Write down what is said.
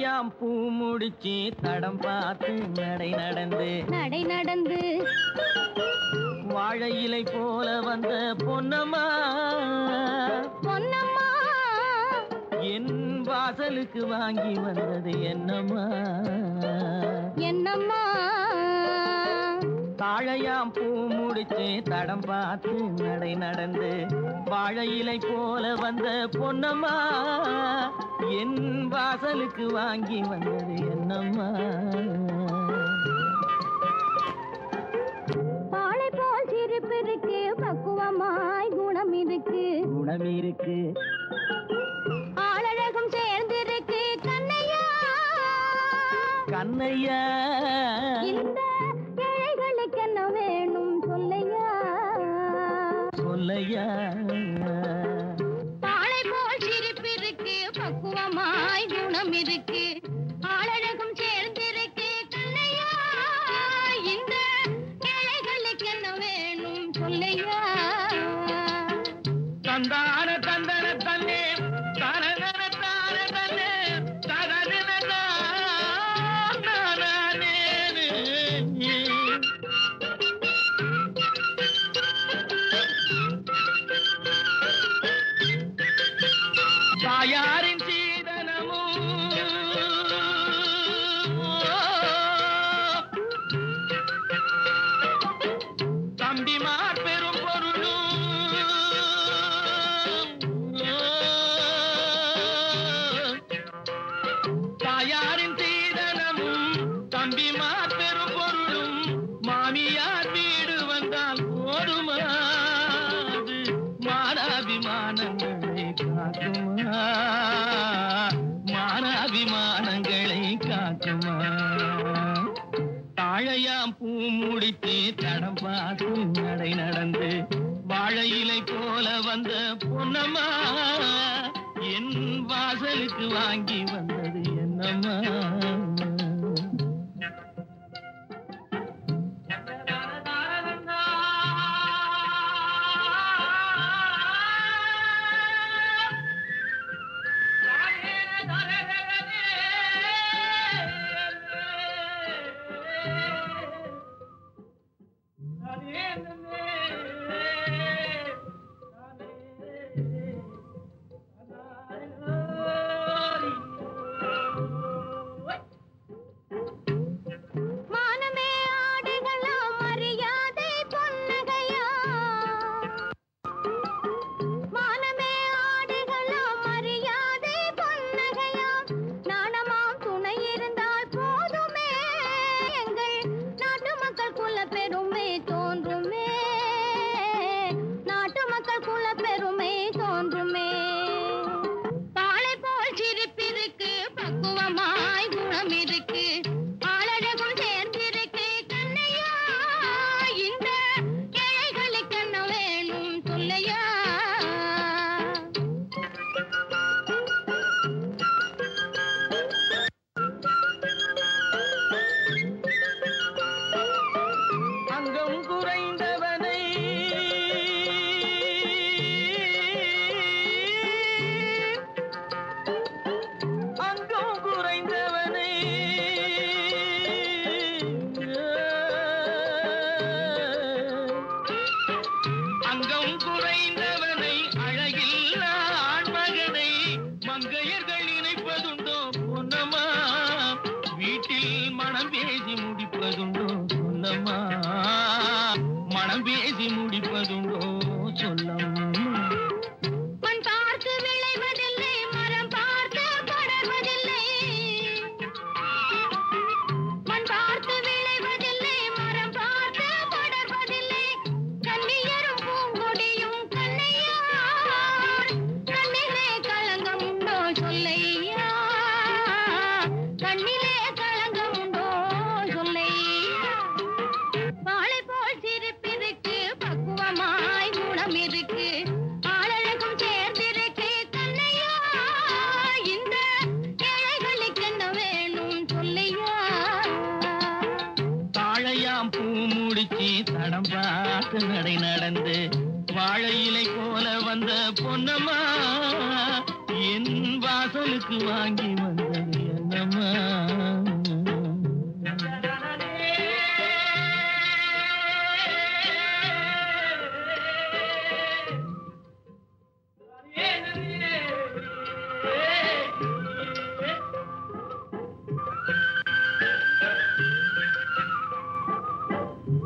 தாழையாம் பூ முடிச்சு தடம் பார்த்து நடை நடந்து வாழை இலை போல வந்த பொன்னம்மா என் வாசலுக்கு வாங்கி வந்தது என்னம்மா தாழையாம் பூ முடிச்சு தடம் பார்த்து நடை நடந்து வாழை இலை போல வந்த பொன்னம்மா என் வாசலுக்கு வாங்கி வந்தது என்னம்மா பாலை போல் சிரிப்பு இருக்கு பக்குவமாய் குணம் இருக்கு ஆளழகும் சேர்ந்திருக்கு கண்ணையா இந்த ஏழைகளுக்கு என்ன வேணும் சொல்லையா பாலை போல் சிரிப்பு இருக்கு பக்குவமாய் குணம் இருக்கு ஆளழகும் சேர்ந்திருக்கு கண்ணையா இந்த ஏழைகளுக்கு என்ன வேணும் சொல்லையா தந்தான தந்தன தன்னே தனதன தான தன்னே தனதன தானே தாயாரின் சீதனமும் தம்பிமார் பெரும் பொருளும் தாயாரின் சீதனமும் தம்பிமார் பெரும் பொருளும் மாமியார் வீடு வந்தால் போதுமாது மானாபிமானங்களை காக்குமா மானாபிமானங்களை காக்குமா தாழையாம் பூ முடித்து தடம் பார்த்து நடை நடந்து வாழை இலை போல வந்த பொன்னம்மா என் வாசலுக்கு வாங்கி வந்தது என்னம்மா மனம் பேசி முடிப்பதுண்டோ சொல்லம்மா மண் பார்த்து விளைவதில்லை மரம் பார்த்து படர்வதில்லை மண் பார்த்து விளைவதில்லை மரம் பார்த்து படர்வதில்லை கண்ணியரும் பூங்கொடியும் கண்ணையார் கண்ணிலே களங்கம் உண்டோ சொல்லையா கண்ணிலே களங்கம் உண்டோ சொல்லையா பாலை போல் சிரிப்பிருக்கு பக்குவமாய் குணம் இருக்கு ஆளழகும் சேர்ந்திருக்கு கண்ணையா இந்த ஏழைகளுக்கு என்ன வேணும் சொல்லையா தாழையாம் பூ முடிச்சு தடம் பார்த்து நடை நடந்து வாழை இலை போல வந்த பொன்னம்மா என் வாசலுக்கு வாங்கி வந்தது என்ன சொல்லம்மா